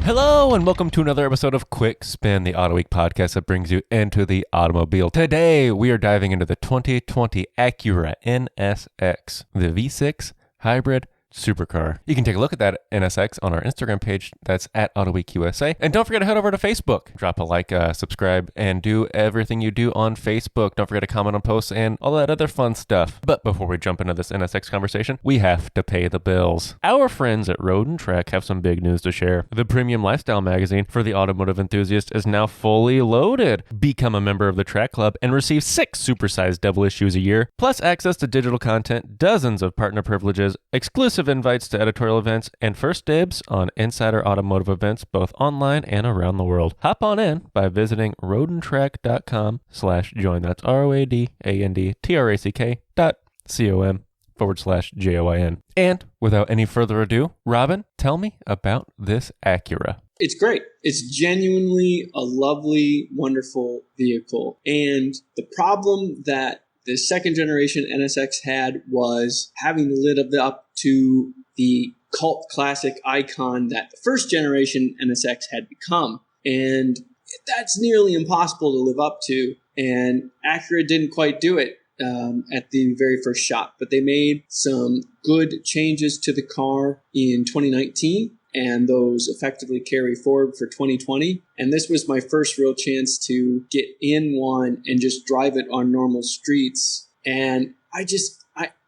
Hello and welcome to another episode of Quick Spin, the Autoweek podcast that brings you into the automobile. Today we are diving into the 2020 Acura NSX, the V6 hybrid supercar. You can take a look at that NSX on our Instagram page. That's at Autoweek USA. And don't forget to head over to Facebook. Drop a like, subscribe, and do everything you do on Facebook. Don't forget to comment on posts and all that other fun stuff. But before we jump into this NSX conversation, we have to pay the bills. Our friends at Road & Trek have some big news to share. The premium lifestyle magazine for the automotive enthusiast is now fully loaded. Become a member of the Trek Club and receive 6 supersized double issues a year, plus access to digital content, dozens of partner privileges, exclusive invites to editorial events, and first dibs on insider automotive events both online and around the world. Hop on in by visiting roadandtrack.com/join. That's ROADANDTRACK.com/JOIN. And without any further ado, Robin, tell me about this Acura. It's great. It's genuinely a lovely, wonderful vehicle. And the problem that the second generation NSX had was having to live up to the cult classic icon that the first generation NSX had become. And that's nearly impossible to live up to. And Acura didn't quite do it at the very first shot. But they made some good changes to the car in 2019. And those effectively carry forward for 2020. And this was my first real chance to get in one and just drive it on normal streets. And I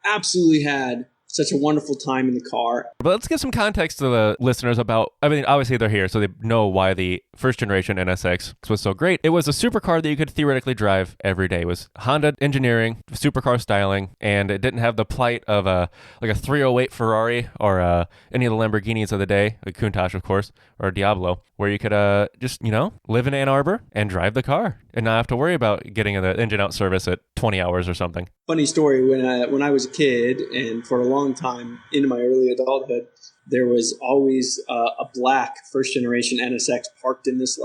absolutely had such a wonderful time in the car. But let's give some context to the listeners about, obviously they're here, so they know why the first generation NSX was so great. It was a supercar that you could theoretically drive every day. It was Honda engineering, supercar styling, and it didn't have the plight of a 308 Ferrari or any of the Lamborghinis of the day, like Countach, of course, or Diablo, where you could just live in Ann Arbor and drive the car and not have to worry about getting the engine out service at 20 hours or something. Funny story, when I was a kid and for a long time into my early adulthood, there was always a black first generation NSX parked in this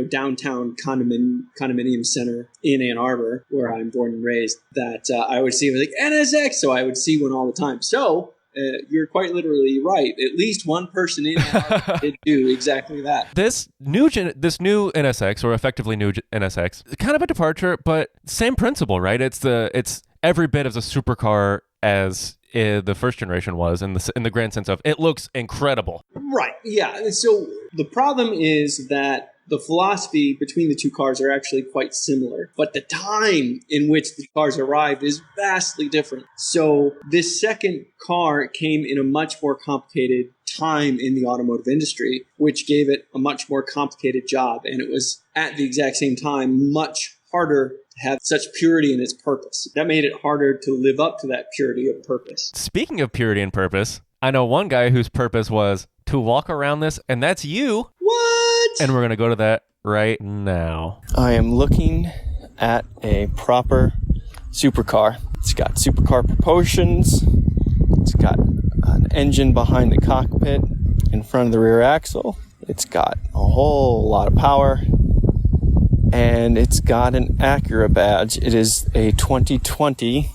downtown condominium center in Ann Arbor, where I'm born and raised, that I would see. It was like NSX, so I would see one all the time. So you're quite literally right. At least one person in Ann Arbor did do exactly that. This new NSX, or effectively new NSX, kind of a departure, but same principle, right? It's every bit as a supercar as the first generation was, in the grand sense of it looks incredible. Right. Yeah. And so the problem is that the philosophy between the two cars are actually quite similar, but the time in which the cars arrived is vastly different. So this second car came in a much more complicated time in the automotive industry, which gave it a much more complicated job. And it was at the exact same time much harder to have such purity in its purpose. That made it harder to live up to that purity of purpose. Speaking of purity and purpose, I know one guy whose purpose was to walk around this, and that's you. What? And we're going to go to that right now. I am looking at a proper supercar. It's got supercar proportions. It's got an engine behind the cockpit in front of the rear axle. It's got a whole lot of power. And it's got an Acura badge. It is a 2020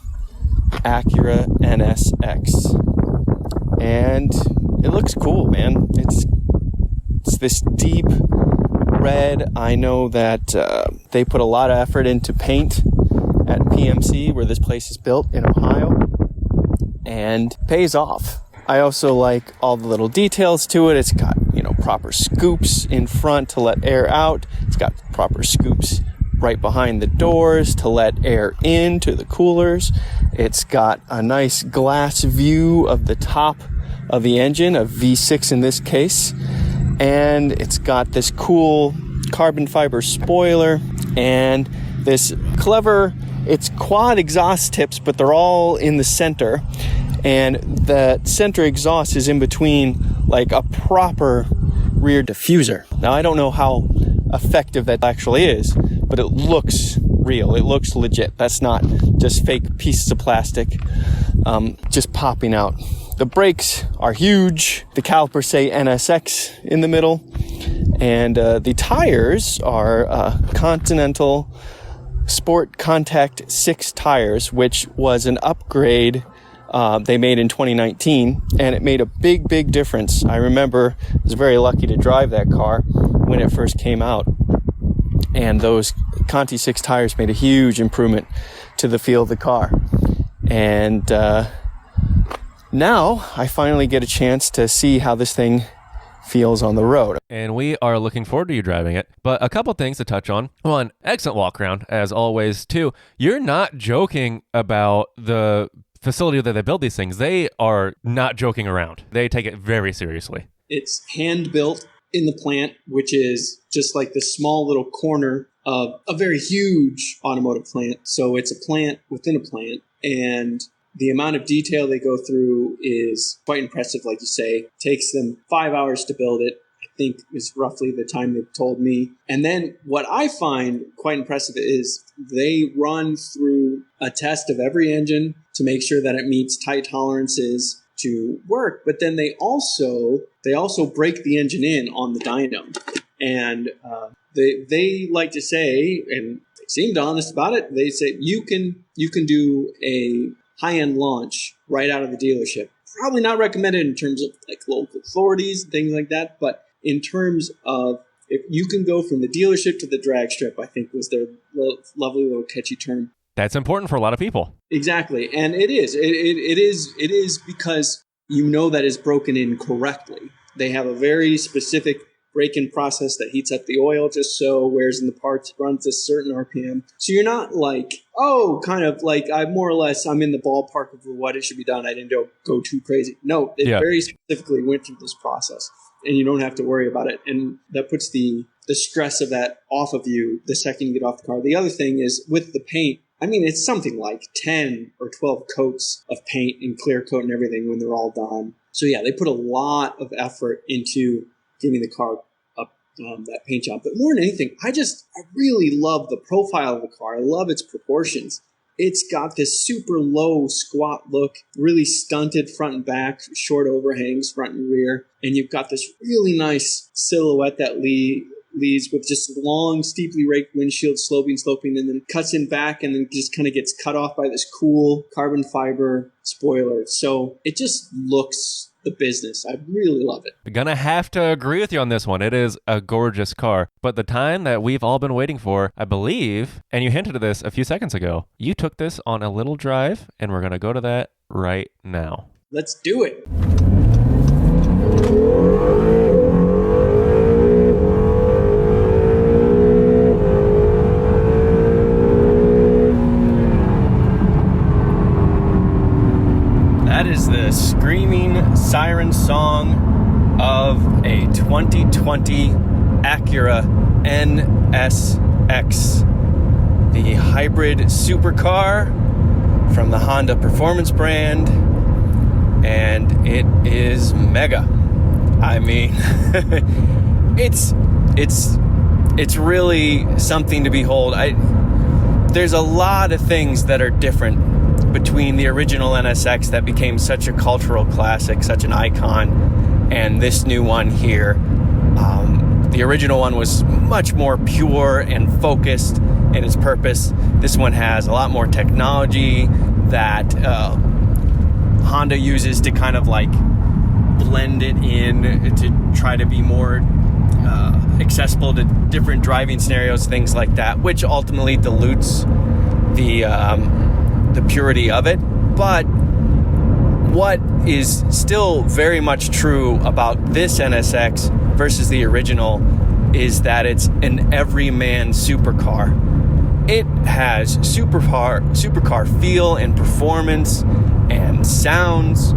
Acura NSX. And it looks cool, man. It's this deep red. I know that they put a lot of effort into paint at PMC, where this place is built in Ohio, and pays off. I also like all the little details to it. It's got, proper scoops in front to let air out. It's got proper scoops right behind the doors to let air into the coolers. It's got a nice glass view of the top of the engine, a V6 in this case. And it's got this cool carbon fiber spoiler and this clever, it's quad exhaust tips, but they're all in the center. And the center exhaust is in between like a proper rear diffuser. Now, I don't know how effective that actually is, but it looks real. It looks legit. That's not just fake pieces of plastic just popping out. The brakes are huge. The calipers say NSX in the middle. And the tires are Continental Sport Contact 6 tires, which was an upgrade they made in 2019, and it made a big difference. I remember I was very lucky to drive that car when it first came out, and those Conti 6 tires made a huge improvement to the feel of the car. And now I finally get a chance to see how this thing feels on the road. And we are looking forward to you driving it. But a couple things to touch on. One, excellent walk around, as always. Two, you're not joking about the facility that they build these things. They are not joking around. They take it very seriously. It's hand built in the plant, which is just like the small little corner of a very huge automotive plant. So it's a plant within a plant, and the amount of detail they go through is quite impressive. Like you say, takes them 5 hours to build it. I think is roughly the time they've told me. And then what I find quite impressive is they run through a test of every engine to make sure that it meets tight tolerances to work. But then they also break the engine in on the dyno. And they like to say, and they seem honest about it, they say you can do a high-end launch right out of the dealership. Probably not recommended in terms of like local authorities and things like that, but in terms of if you can go from the dealership to the drag strip, I think was their lovely little catchy term. That's important for a lot of people. Exactly, and it is. It is because you know that it's broken in correctly. They have a very specific break-in process that heats up the oil just so, wears in the parts, runs a certain RPM. So you're not like, kind of like I'm in the ballpark of what it should be done. I didn't go too crazy. No, it very specifically went through this process, and you don't have to worry about it. And that puts the stress of that off of you the second you get off the car. The other thing is with the paint, I mean, it's something like 10 or 12 coats of paint and clear coat and everything when they're all done. So yeah, they put a lot of effort into giving the car up that paint job. But more than anything, I really love the profile of the car. I love its proportions. It's got this super low squat look, really stunted front and back, short overhangs front and rear. And you've got this really nice silhouette that leads with just long, steeply raked windshield, sloping, and then cuts in back and then just kind of gets cut off by this cool carbon fiber spoiler. So it just looks the business. I really love it. I'm gonna have to agree with you on this one. It is a gorgeous car. But the time that we've all been waiting for, I believe, and you hinted at this a few seconds ago, you took this on a little drive, and we're gonna go to that right now. Let's do it. That is the screaming siren song of a 2020 Acura NSX, the hybrid supercar from the Honda Performance brand, and it is mega. I mean, it's really something to behold. There's a lot of things that are different between the original NSX that became such a cultural classic, such an icon, and this new one here. The original one was much more pure and focused in its purpose. This one has a lot more technology that Honda uses to kind of like blend it in to try to be more accessible to different driving scenarios, things like that, which ultimately dilutes the purity of it. But what is still very much true about this NSX versus the original is that it's an everyman supercar. It has supercar feel and performance and sounds,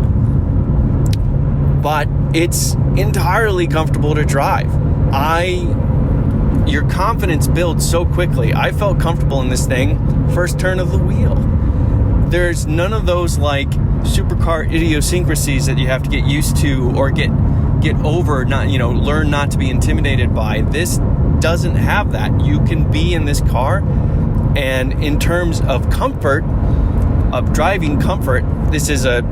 but it's entirely comfortable to drive. Your confidence builds so quickly. I felt comfortable in this thing first turn of the wheel. There's none of those like supercar idiosyncrasies that you have to get used to or get over, learn not to be intimidated by. This doesn't have that. You can be in this car, and in terms of comfort, of driving comfort, this is a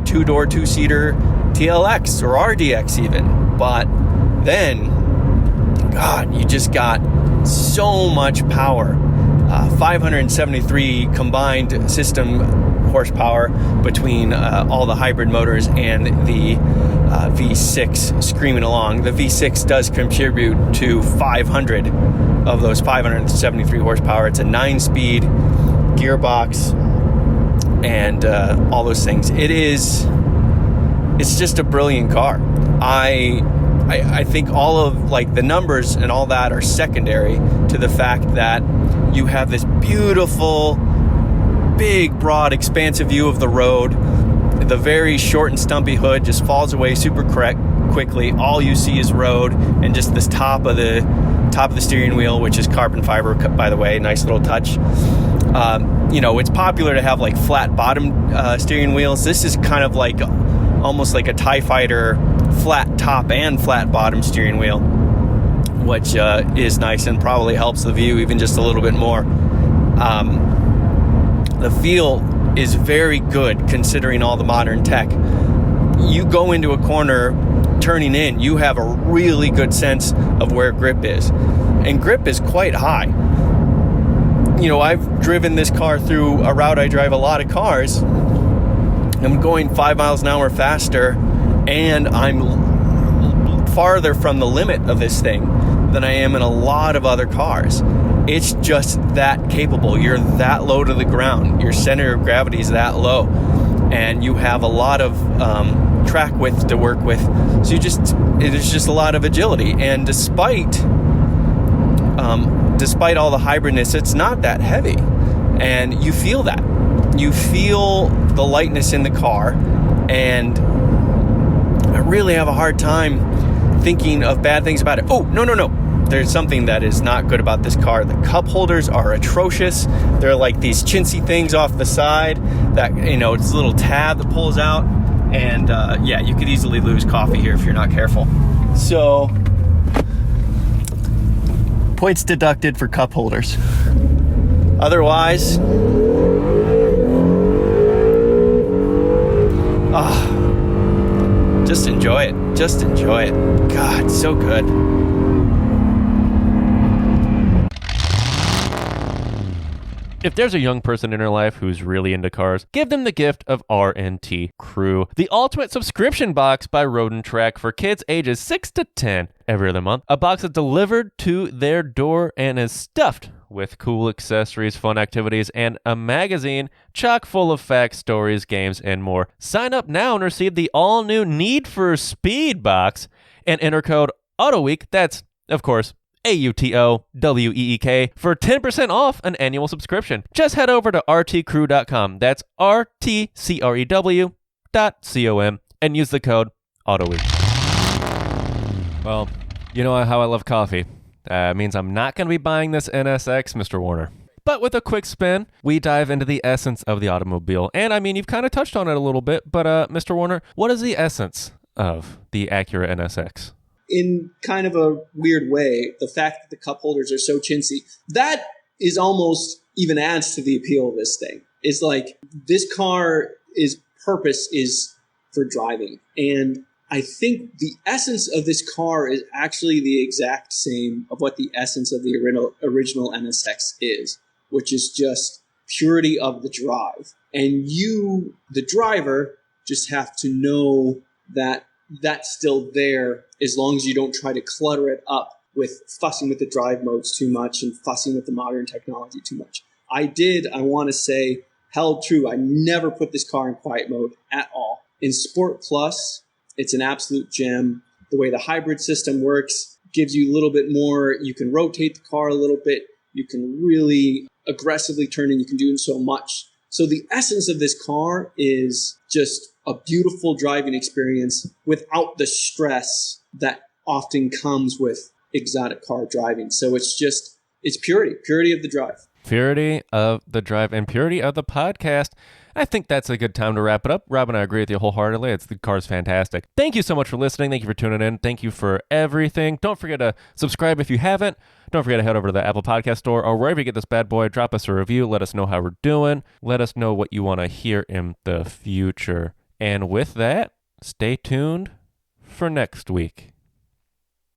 two-door, two-seater TLX or RDX even. But then, God, you just got so much power. 573 combined system horsepower between all the hybrid motors and the V6 screaming along. The V6 does contribute to 500 of those 573 horsepower. It's a 9-speed gearbox and all those things. It's just a brilliant car. I think all of like the numbers and all that are secondary to the fact that you have this beautiful, big, broad, expansive view of the road. The very short and stumpy hood just falls away super quickly. All you see is road and just this top of the steering wheel, which is carbon fiber, by the way. Nice little touch. It's popular to have like flat bottom steering wheels. This is kind of like almost like a TIE Fighter flat top and flat bottom steering wheel, which is nice and probably helps the view even just a little bit more. The feel is very good considering all the modern tech. You go into a corner turning in, you have a really good sense of where grip is, and grip is quite high. I've driven this car through a route I drive a lot of cars. I'm going 5 miles an hour faster, and I'm farther from the limit of this thing than I am in a lot of other cars. It's just that capable. You're that low to the ground. Your center of gravity is that low, and you have a lot of track width to work with. So it is just a lot of agility. And despite all the hybridness, it's not that heavy, and you feel that. You feel the lightness in the car, and I really have a hard time thinking of bad things about it. Oh, no. There's something that is not good about this car. The cup holders are atrocious. They're like these chintzy things off the side that, it's a little tab that pulls out. And you could easily lose coffee here if you're not careful. So, points deducted for cup holders. Otherwise, just enjoy it. Just enjoy it. God, so good. If there's a young person in your life who's really into cars, give them the gift of R&T Crew, the ultimate subscription box by Road and Track for kids ages 6 to 10 every other month. A box is delivered to their door and is stuffed with cool accessories, fun activities, and a magazine chock full of facts, stories, games, and more. Sign up now and receive the all-new Need for Speed box and enter code Autoweek. That's, of course, AUTOWEEK for 10% off an annual subscription. Just head over to rtcrew.com. That's rtcrew.com and use the code Autoweek. Well, you know how I love coffee. It means I'm not going to be buying this NSX, Mr. Warner. But with a quick spin, we dive into the essence of the automobile. And I mean, you've kind of touched on it a little bit, but Mr. Warner, what is the essence of the Acura NSX? In kind of a weird way, the fact that the cup holders are so chintzy, that is almost even adds to the appeal of this thing. It's like this car purpose is for driving. And I think the essence of this car is actually the exact same of what the essence of the original NSX is, which is just purity of the drive. And you, the driver, just have to know that that's still there as long as you don't try to clutter it up with fussing with the drive modes too much and fussing with the modern technology too much. I want to say, held true. I never put this car in quiet mode at all. In Sport Plus, it's an absolute gem. The way the hybrid system works gives you a little bit more. You can rotate the car a little bit. You can really aggressively turn and you can do so much. So the essence of this car is just a beautiful driving experience without the stress that often comes with exotic car driving. So it's purity of the drive. Purity of the drive and purity of the podcast. I think that's a good time to wrap it up. Rob and I agree with you wholeheartedly. The car's fantastic. Thank you so much for listening. Thank you for tuning in. Thank you for everything. Don't forget to subscribe if you haven't. Don't forget to head over to the Apple Podcast Store or wherever you get this bad boy. Drop us a review. Let us know how we're doing. Let us know what you want to hear in the future. And with that, stay tuned for next week.